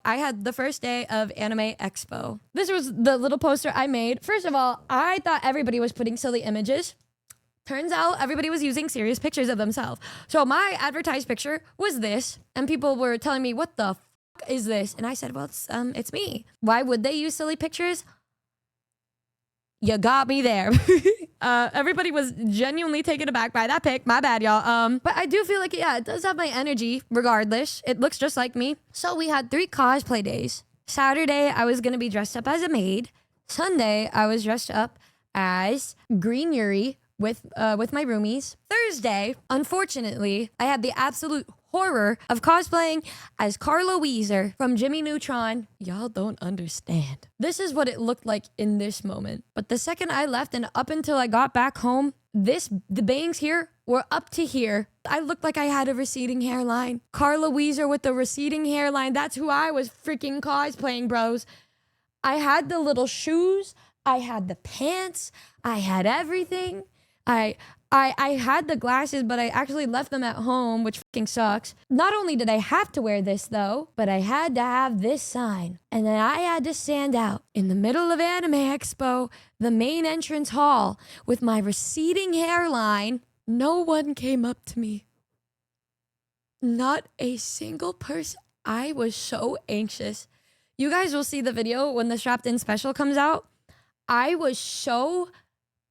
I had the first day of Anime Expo. This was the little poster I made. First of all, I thought everybody was putting silly images. Turns out everybody was using serious pictures of themselves. So my advertised picture was this, and people were telling me, what the fuck is this? And I said, well, it's me. Why would they use silly pictures? You got me there. Everybody was genuinely taken aback by that pic. My bad, y'all. But I do feel like, yeah, it does have my energy regardless. It looks just like me. So we had 3 cosplay days. Saturday, I was going to be dressed up as a maid. Sunday, I was dressed up as Green Yuri with my roomies. Thursday, unfortunately, I had the absolute horror of cosplaying as Carl Weezer from Jimmy Neutron. Y'all don't understand. This is what it looked like in this moment. But the second I left and up until I got back home, the bangs here were up to here. I looked like I had a receding hairline. Carl Weezer with the receding hairline. That's who I was freaking cosplaying, bros. I had the little shoes. I had the pants. I had everything. I had the glasses, but I actually left them at home, which fucking sucks. Not only did I have to wear this though, but I had to have this sign. And then I had to stand out in the middle of Anime Expo, the main entrance hall, with my receding hairline. No one came up to me. Not a single person. I was so anxious. You guys will see the video when the Strapped In special comes out. I was so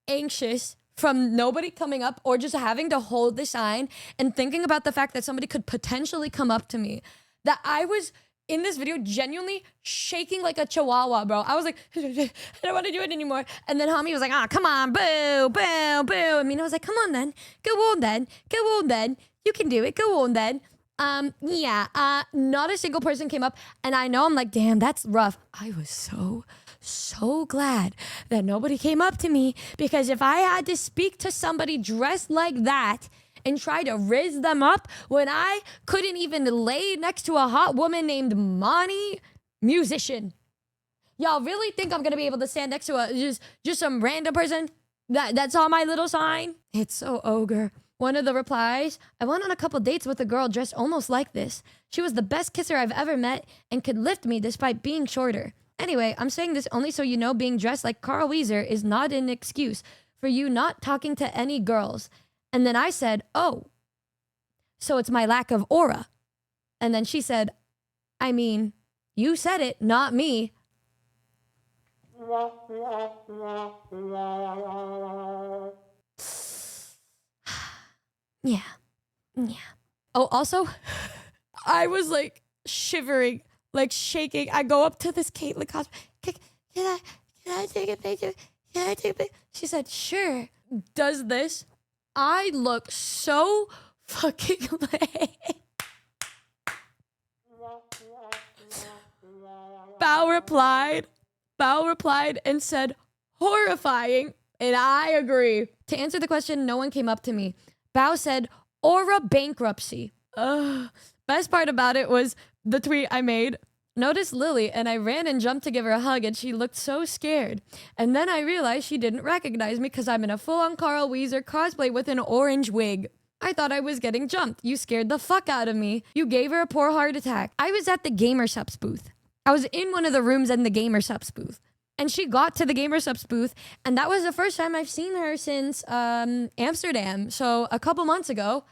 anxious from nobody coming up or just having to hold the sign and thinking about the fact that somebody could potentially come up to me, that I was in this video genuinely shaking like a chihuahua, bro. I was like, I don't want to do it anymore. And then homie was like, come on, boo, boo, boo. I mean, I was like, come on then, go on then, go on then. You can do it, go on then. Not a single person came up, and I know I'm like, damn, that's rough. I was so glad that nobody came up to me, because if I had to speak to somebody dressed like that and try to riz them up when I couldn't even lay next to a hot woman named Monty, musician. Y'all really think I'm gonna be able to stand next to a just some random person that's on my little sign? It's so ogre. One of the replies, I went on a couple dates with a girl dressed almost like this. She was the best kisser I've ever met and could lift me despite being shorter. Anyway, I'm saying this only so you know being dressed like Carl Weezer is not an excuse for you not talking to any girls. And then I said, oh, so it's my lack of aura. And then she said, I mean, you said it, not me. Yeah. Oh, also, I was like shivering, like shaking. I go up to this Caitlyn cosplay. Can I take a picture? Can I take a picture? She said, sure. Does this. I look so fucking lame. Bao replied and said, horrifying. And I agree. To answer the question, no one came up to me. Bao said, aura bankruptcy. Best part about it was the tweet I made. Noticed Lily, and I ran and jumped to give her a hug, and she looked so scared. And then I realized she didn't recognize me because I'm in a full-on Carl Weezer cosplay with an orange wig. I thought I was getting jumped. You scared the fuck out of me. You gave her a poor heart attack. I was at the Gamer Subs booth. I was in one of the rooms in the Gamer Subs booth. And she got to the Gamer Subs booth, and that was the first time I've seen her since Amsterdam, so a couple months ago.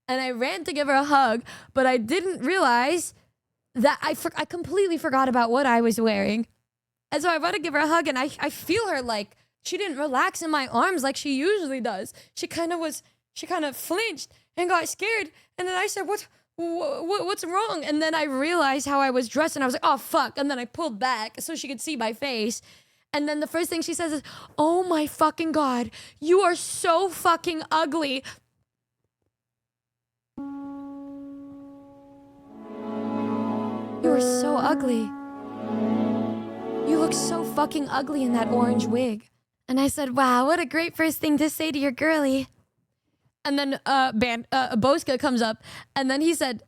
And I ran to give her a hug, but I didn't realize that I completely forgot about what I was wearing. And so I went to give her a hug, and I feel her like she didn't relax in my arms like she usually does. She kind of flinched and got scared. And then I said, what's wrong? And then I realized how I was dressed, and I was like, oh, fuck. And then I pulled back so she could see my face. And then the first thing she says is, oh my fucking God, you are so fucking ugly. You are so ugly. You look so fucking ugly in that orange wig. And I said, wow, what a great first thing to say to your girly. And then Boska comes up, and then he said,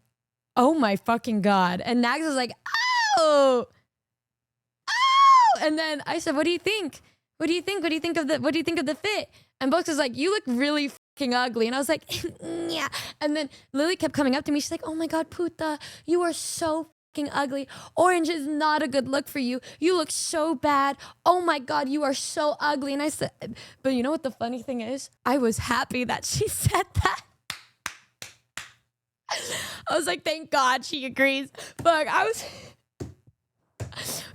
oh my fucking God. And Nags was like, oh. And then I said, what do you think? What do you think of the fit? And Boska's like, you look really fucking ugly. And I was like, yeah. And then Lily kept coming up to me. She's like, oh my God, puta, you are so fucking ugly. Orange is not a good look for you. You look so bad. Oh my God, you are so ugly. And I said, but you know what the funny thing is? I was happy that she said that. I was like, thank God she agrees. Fuck, I was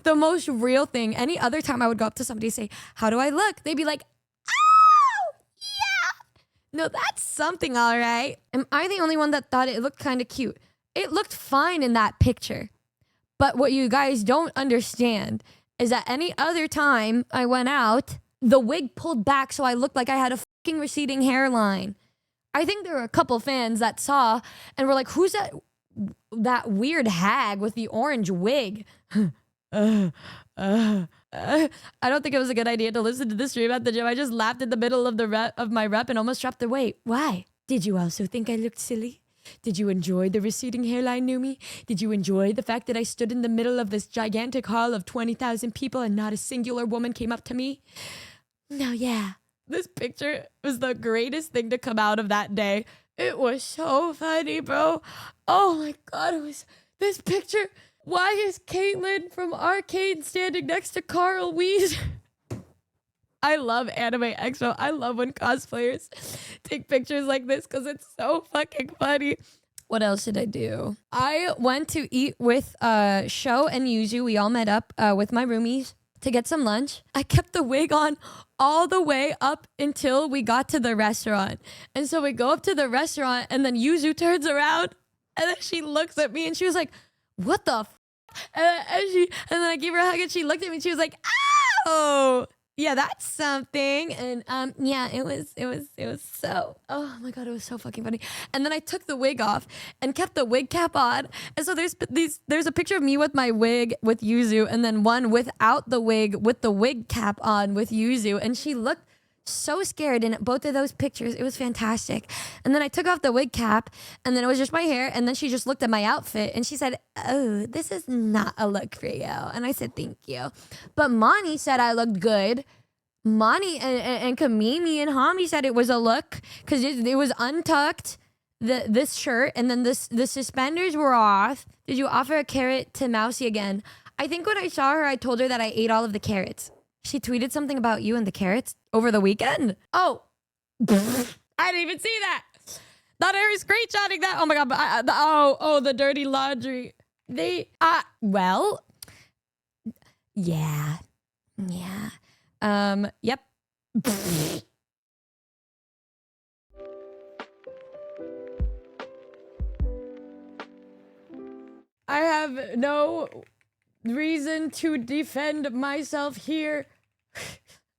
the most real thing. Any other time I would go up to somebody and say, how do I look? They'd be like, oh, yeah. No, that's something, all right. Am I the only one that thought it looked kind of cute? It looked fine in that picture. But what you guys don't understand is that any other time I went out, the wig pulled back so I looked like I had a fucking receding hairline. I think there were a couple fans that saw and were like, who's that weird hag with the orange wig? I don't think it was a good idea to listen to this stream at the gym. I just laughed in the middle of my rep and almost dropped the weight. Why? Did you also think I looked silly? Did you enjoy the receding hairline, Numi? Did you enjoy the fact that I stood in the middle of this gigantic hall of 20,000 people and not a singular woman came up to me? No, yeah. This picture was the greatest thing to come out of that day. It was so funny, bro. Oh my God, it was this picture. Why is Caitlyn from Arcade standing next to Carl Weezer? I love Anime Expo. I love when cosplayers take pictures like this because it's so fucking funny. What else did I do? I went to eat with Sho and Yuzu. We all met up with my roomies to get some lunch. I kept the wig on all the way up until we got to the restaurant. And so we go up to the restaurant and then Yuzu turns around and then she looks at me and she was like, what the f? And then I gave her a hug and she looked at me and she was like, oh, yeah, that's something. And yeah, it was so, oh my God, it was so fucking funny. And then I took the wig off and kept the wig cap on. And so there's a picture of me with my wig with Yuzu and then one without the wig with the wig cap on with Yuzu. And she looked so scared in both of those pictures. It was fantastic. And then I took off the wig cap and then it was just my hair. And then she just looked at my outfit and she said, oh, this is not a look for you. And I said, thank you. But Mani said I looked good. Mani and Kamimi and Hami said it was a look because it was untucked, this shirt, and then the suspenders were off. Did you offer a carrot to Mousy again? I think when I saw her, I told her that I ate all of the carrots. She tweeted something about you and the carrots over the weekend. Oh, I didn't even see that. Thought I was screenshotting that. Oh my God. But the dirty laundry. Well, yeah. Yep. I have no reason to defend myself here.